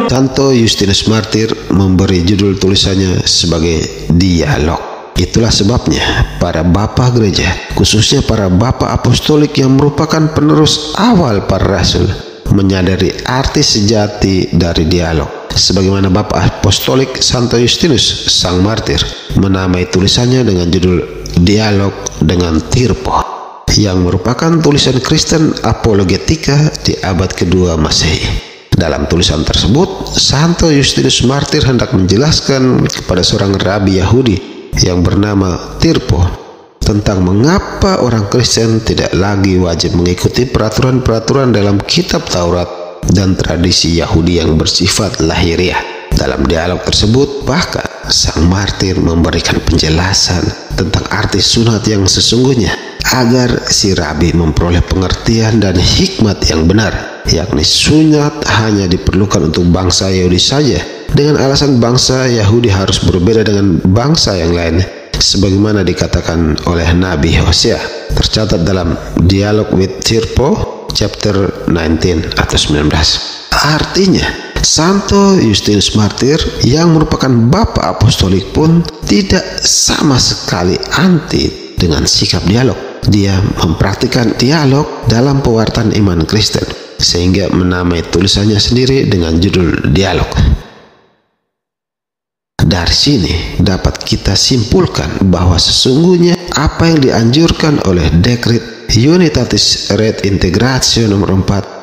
Santo Justinus Martir memberi judul tulisannya sebagai dialog. Itulah sebabnya para bapak gereja, khususnya para bapak apostolik yang merupakan penerus awal para rasul, menyadari arti sejati dari dialog. Sebagaimana bapak apostolik Santo Justinus sang martir menamai tulisannya dengan judul Dialog dengan Tirpo, yang merupakan tulisan Kristen apologetika di abad kedua Masehi. Dalam tulisan tersebut, Santo Justinus Martir hendak menjelaskan kepada seorang rabi Yahudi yang bernama Tirpo tentang mengapa orang Kristen tidak lagi wajib mengikuti peraturan-peraturan dalam kitab Taurat dan tradisi Yahudi yang bersifat lahiriah. Dalam dialog tersebut, bahkan sang martir memberikan penjelasan tentang arti sunat yang sesungguhnya agar si rabi memperoleh pengertian dan hikmat yang benar, yakni sunat hanya diperlukan untuk bangsa Yahudi saja, dengan alasan bangsa Yahudi harus berbeda dengan bangsa yang lain, sebagaimana dikatakan oleh Nabi Hosea, tercatat dalam Dialog with Tirpo chapter 19 atau 19. Artinya, Santo Justinus Martir yang merupakan bapak apostolik pun tidak sama sekali anti dengan sikap dialog. Dia mempraktikkan dialog dalam pewartaan iman Kristen, sehingga menamai tulisannya sendiri dengan judul Dialog. Dari sini dapat kita simpulkan bahwa sesungguhnya apa yang dianjurkan oleh Dekret Unitatis Redintegratio nomor 4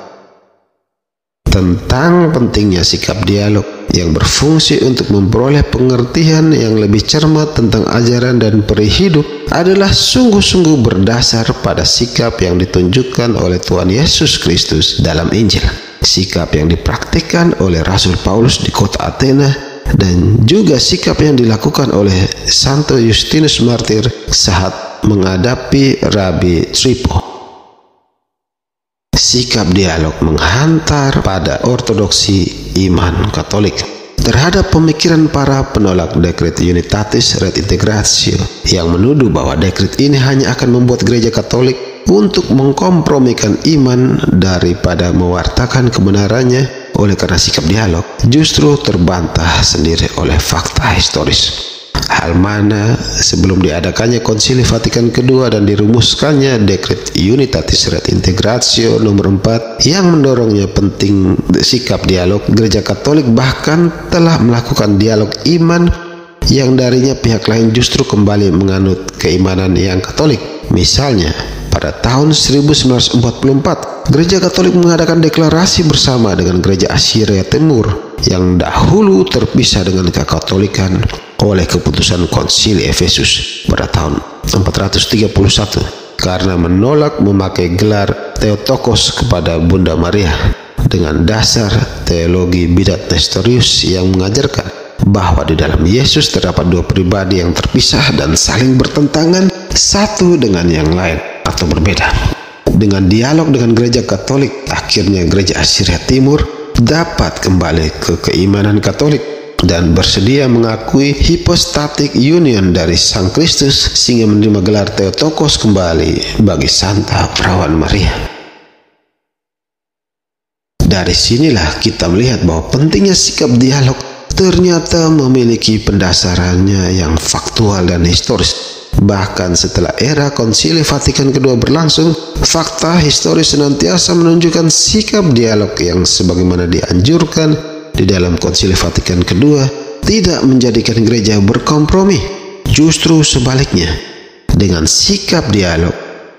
tentang pentingnya sikap dialog yang berfungsi untuk memperoleh pengertian yang lebih cermat tentang ajaran dan peri hidup adalah sungguh-sungguh berdasar pada sikap yang ditunjukkan oleh Tuhan Yesus Kristus dalam Injil, sikap yang dipraktikkan oleh Rasul Paulus di kota Athena, dan juga sikap yang dilakukan oleh Santo Justinus Martir saat menghadapi Rabi Tirpo. Sikap dialog menghantar pada ortodoksi iman Katolik terhadap pemikiran para penolak Dekret Unitatis Redintegratio yang menuduh bahwa dekret ini hanya akan membuat gereja Katolik untuk mengkompromikan iman daripada mewartakan kebenarannya. Oleh karena sikap dialog justru terbantah sendiri oleh fakta historis, hal mana sebelum diadakannya Konsili Vatikan II dan dirumuskannya Dekret Unitatis Redintegratio nomor 4 yang mendorongnya penting sikap dialog, gereja Katolik bahkan telah melakukan dialog iman yang darinya pihak lain justru kembali menganut keimanan yang Katolik. Misalnya, pada tahun 1944, gereja Katolik mengadakan deklarasi bersama dengan gereja Assyria Timur yang dahulu terpisah dengan kekatolikan oleh keputusan Konsili Efesus pada tahun 431 karena menolak memakai gelar Theotokos kepada Bunda Maria dengan dasar teologi bidat Nestorius yang mengajarkan bahwa di dalam Yesus terdapat dua pribadi yang terpisah dan saling bertentangan satu dengan yang lain atau berbeda. Dengan dialog dengan gereja Katolik, akhirnya gereja Assyria Timur dapat kembali ke keimanan Katolik dan bersedia mengakui hypostatic union dari Sang Kristus sehingga menerima gelar Theotokos kembali bagi Santa Perawan Maria. Dari sinilah kita melihat bahwa pentingnya sikap dialog ternyata memiliki pendasarannya yang faktual dan historis. Bahkan setelah era Konsili Vatikan II berlangsung, fakta historis senantiasa menunjukkan sikap dialog yang sebagaimana dianjurkan di dalam Konsili Vatikan II tidak menjadikan gereja berkompromi. Justru sebaliknya, dengan sikap dialog,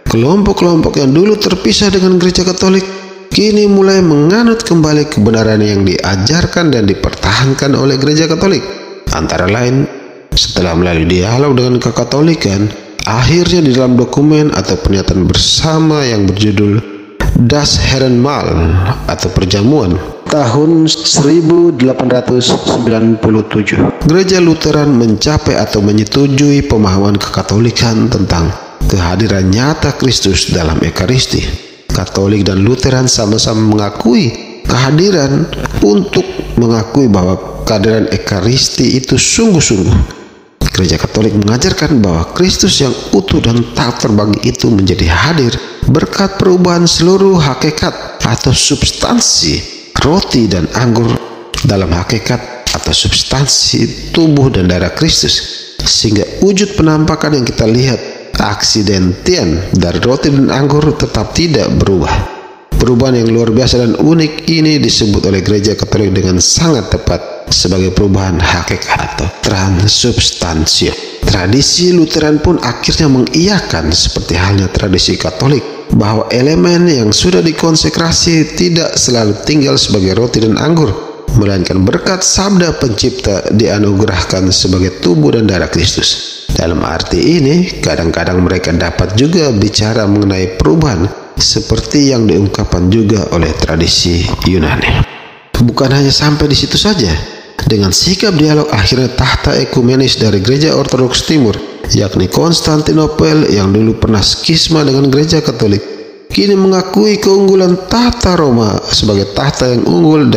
kelompok-kelompok yang dulu terpisah dengan gereja Katolik kini mulai menganut kembali kebenaran yang diajarkan dan dipertahankan oleh gereja Katolik. Antara lain, setelah melalui dialog dengan kekatolikan, akhirnya di dalam dokumen atau pernyataan bersama yang berjudul Das Herrenmahl atau perjamuan tahun 1897, gereja Lutheran mencapai atau menyetujui pemahaman kekatolikan tentang kehadiran nyata Kristus dalam Ekaristi. Katolik dan Lutheran sama-sama mengakui kehadiran untuk mengakui bahwa kehadiran Ekaristi itu sungguh-sungguh. Gereja Katolik mengajarkan bahwa Kristus yang utuh dan tak terbagi itu menjadi hadir berkat perubahan seluruh hakikat atau substansi roti dan anggur dalam hakikat atau substansi tubuh dan darah Kristus, sehingga wujud penampakan yang kita lihat aksidentian dari roti dan anggur tetap tidak berubah. Perubahan yang luar biasa dan unik ini disebut oleh Gereja Katolik dengan sangat tepat sebagai perubahan hakikat atau transubstansia. Tradisi Lutheran pun akhirnya mengiyakan, seperti halnya tradisi Katolik, bahwa elemen yang sudah dikonsekrasi tidak selalu tinggal sebagai roti dan anggur, melainkan berkat sabda pencipta dianugerahkan sebagai tubuh dan darah Kristus. Dalam arti ini, kadang-kadang mereka dapat juga bicara mengenai perubahan seperti yang diungkapkan juga oleh tradisi Yunani. Bukan hanya sampai di situ saja. Dengan sikap dialog, akhirnya tahta ekumenis dari Gereja Ortodoks Timur, yakni Konstantinopel yang dulu pernah skisma dengan Gereja Katolik, kini mengakui keunggulan tahta Roma sebagai tahta yang unggul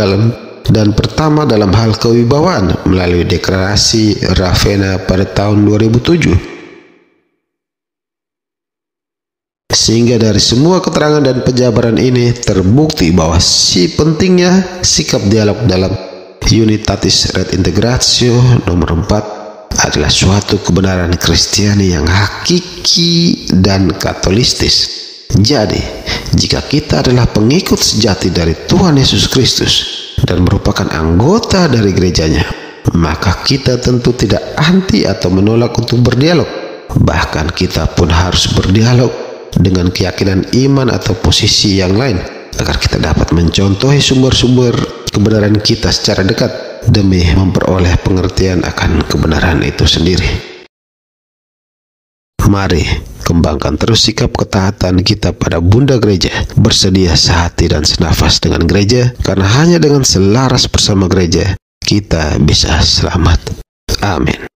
dan pertama dalam hal kewibawaan melalui deklarasi Ravenna pada tahun 2007. Sehingga dari semua keterangan dan penjabaran ini terbukti bahwa pentingnya sikap dialog dalam Unitatis Redintegratio nomor 4 adalah suatu kebenaran Kristiani yang hakiki dan katolistis. Jadi, jika kita adalah pengikut sejati dari Tuhan Yesus Kristus dan merupakan anggota dari gerejanya, maka kita tentu tidak anti atau menolak untuk berdialog. Bahkan kita pun harus berdialog dengan keyakinan iman atau posisi yang lain, agar kita dapat mencontohi sumber-sumber kebenaran kita secara dekat demi memperoleh pengertian akan kebenaran itu sendiri. Mari kembangkan terus sikap ketaatan kita pada Bunda Gereja, bersedia sehati dan senafas dengan Gereja, karena hanya dengan selaras bersama Gereja kita bisa selamat. Amin.